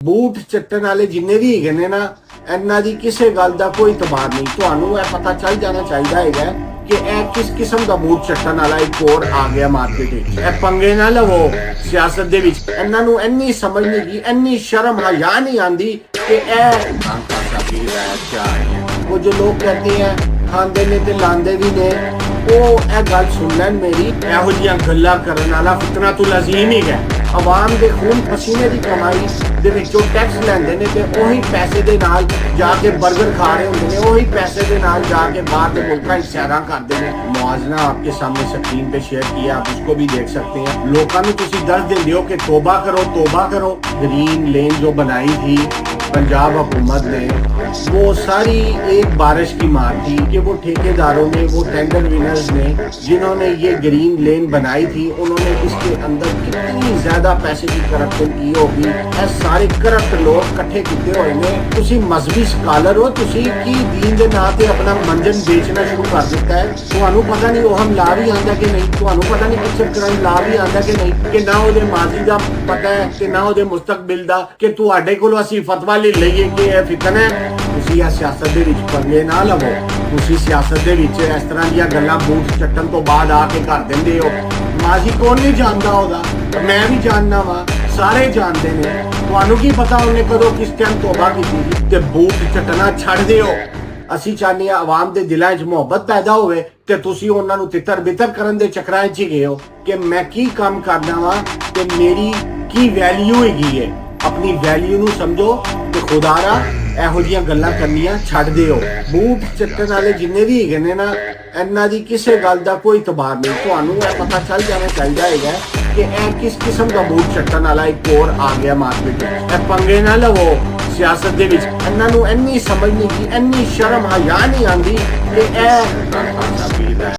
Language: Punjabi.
ਬੂਟ ਚੱਟਣ ਵਾਲੇ ਜਿੰਨੇ ਵੀ ਹੈਗੇ ਨੇ ਨਾ, ਇਹਨਾਂ ਦੀ ਕਿਸੇ ਗੱਲ ਦਾ ਕੋਈ ਇਤਬਾਰ ਨਹੀਂ। ਤੁਹਾਨੂੰ ਇਹ ਪਤਾ ਚੱਲ ਜਾਣਾ ਚਾਹੀਦਾ ਹੈਗਾ ਕਿ ਇਹ ਕਿਸ ਕਿਸਮ ਦਾ ਬੂਟ ਚੱਟਣ ਵਾਲਾ ਇੱਕ ਹੋਰ ਆ ਗਿਆ ਮਾਰਕੀਟ ਵਿੱਚ। ਇਹ ਪੰਗੇ ਨਾ ਲਵੋ ਸਿਆਸਤ ਦੇ ਵਿੱਚ। ਇਹਨਾਂ ਨੂੰ ਇੰਨੀ ਸਮਝ ਨਹੀਂ ਗਈ, ਇੰਨੀ ਸ਼ਰਮ ਹਯਾ नहीं आती कि वो जो लोग कहते हैं खांदे ने ते लांदे भी ने, वो ए गल सुन लैन मेरी। ਇਹੋ ਜਿਹੀਆਂ ਗੱਲਾਂ ਕਰਨ ਵਾਲਾ ਫਿਤਨਾ ਤੋਂ ਲਾਜ਼ਮ ਹੀ ਹੈ। ਆਵਾਮ ਦੇ ਖੂਨ ਪਸੀਨੇ ਦੀ ਕਮਾਈ ਦੇ ਵਿੱਚੋਂ ਟੈਕਸ ਲੈਂਦੇ ਨੇ ਤੇ ਉਹੀ ਪੈਸੇ ਦੇ ਨਾਲ ਜਾ ਕੇ 버ਗਰ ਖਾ ਰਹੇ ਹੁੰਦੇ ਨੇ, ਉਹੀ ਪੈਸੇ ਦੇ ਨਾਲ ਜਾ ਕੇ ਬਾਹਰ ਦੇ ਮੁਲਕਾਂ ਵਿੱਚ ਸੈਰਾਂ ਕਰਦੇ ਨੇ। मुआवजा आपके सामने स्क्रीन पे शेयर किया, आप उसको भी देख सकते हैं। लोगों को तुसी दस देंदे हो कि तौबा करो। ग्रीन लेन जो बनाई थी पंजाब हुकूमत ने, वो सारी एक बारिश की मार थी कि वो ठेकेदारों ने, वो टेंडर विनर्स ने जिन्होंने ये ग्रीन लेन बनाई थी, उन्होंने इसके अंदर कितनी ज्यादा पैसे की करप्शन की होगी। ये सारे करप्ट लोग इकट्ठे किए हुए ने। तुसी मजहबी स्कॉलर हो, तुसी की दीन दे नाम ते अपना मंजन बेचना शुरू कर दिता है। ਤੁਹਾਨੂੰ ਪਤਾ ਨਹੀਂ ਉਹ ਹਮਲਾ ਵੀ ਆਂਦਾ ਕਿ ਨਹੀਂ, ਤੁਹਾਨੂੰ ਪਤਾ ਨਹੀਂ ਪਿੱਛੇ ਕਰਾਈ ਲਾ ਵੀ ਆਂਦਾ ਕਿ ਨਹੀਂ, ਕਿ ਨਾ ਉਹਦੇ ਮਾਜ਼ੀ ਦਾ ਪਤਾ ਹੈ ਤੇ ਨਾ ਉਹਦੇ ਮੁਸਤਕਬਲ ਦਾ, ਕਿ ਤੁਹਾਡੇ ਕੋਲੋਂ ਅਸੀਂ ਫਤਵਾ ਲੈ ਲਈਏ ਕਿ ਇਹ ਫਿਤਨਾ ਹੈ। ਤੁਸੀਂ ਇਹ ਸਿਆਸਤ ਦੇ ਵਿੱਚ ਪੰਗੇ ਨਾ ਲਵੋ। ਤੁਸੀਂ ਸਿਆਸਤ ਦੇ ਵਿੱਚ ਇਸ ਤਰ੍ਹਾਂ ਦੀਆਂ ਗੱਲਾਂ ਬੂਟ ਚੱਟਣ ਤੋਂ ਬਾਅਦ ਆ ਕੇ ਕਰ ਦਿੰਦੇ ਹੋ। ਮਾਜ਼ੀ ਕੌਣ ਨਹੀਂ ਜਾਣਦਾ ਉਹਦਾ, ਮੈਂ ਵੀ ਜਾਣਦਾ ਵਾ, ਸਾਰੇ ਜਾਣਦੇ ਨੇ। ਤੁਹਾਨੂੰ ਕੀ ਪਤਾ ਉਹਨੇ ਕਦੋਂ ਕਿਸ ਟਾਈਮ ਤੋਬਾ ਕੀਤੀ ਸੀ। ਤੇ ਬੂਟ ਚੱਟਣਾ ਛੱਡ ਦਿਓ। ਅਸੀਂ ਚਾਹੁੰਦੇ ਹਾਂ ਆਵਾਮ ਦੇ ਦਿਲਾਂ 'ਚ ਮੁਹੱਬਤ ਪੈਦਾ ਹੋਵੇ ਤੇ ਤੁਸੀਂ ਉਹਨਾਂ ਨੂੰ ਤਿੱਤਰ ਬਿੱਤਰ ਕਰਨ ਦੇ ਚੱਕਰਾਂ 'ਚ ਹੀ ਗਏ ਹੋ ਕਿ ਮੈਂ ਕੀ ਕੰਮ ਕਰਨਾ ਵਾ ਤੇ ਮੇਰੀ ਕੀ ਵੈਲਿਊ ਹੈਗੀ ਹੈ। ਆਪਣੀ ਵੈਲਿਊ ਨੂੰ ਸਮਝੋ ਤੇ ਖੁਦਾਰਾ ਇਹੋ ਜਿਹੀਆਂ ਗੱਲਾਂ ਕਰਨੀਆਂ ਛੱਡ ਦਿਓ। ਬੂਟ ਚੱਟਣ ਵਾਲੇ ਜਿੰਨੇ ਵੀ ਹੈਗੇ ਨੇ ਨਾ, ਇਹਨਾਂ ਦੀ ਕਿਸੇ ਗੱਲ ਦਾ ਕੋਈ ਇਤਬਾਰ ਨਹੀਂ। ਤੁਹਾਨੂੰ ਇਹ ਪਤਾ ਚੱਲ ਜਾਣਾ ਚਾਹੀਦਾ ਹੈਗਾ ਕਿ ਇਹ ਕਿਸ ਕਿਸਮ ਦਾ ਬੂਟ ਚੱਟਣ ਵਾਲਾ ਇੱਕ ਹੋਰ ਆ ਗਿਆ ਮਾਰਕੀਟ ਵਿੱਚ। ਇਹ ਪੰਗੇ ਨਾ ਲਵੋ ਸਿਆਸਤ ਦੇ ਵਿੱਚ। ਇਹਨਾਂ ਨੂੰ ਇੰਨੀ ਸਮਝ ਨਹੀਂ ਗਈ, ਇੰਨੀ ਸ਼ਰਮ ਹਯਾ ਨਹੀਂ ਆਉਂਦੀ ਕਿ ਇਹ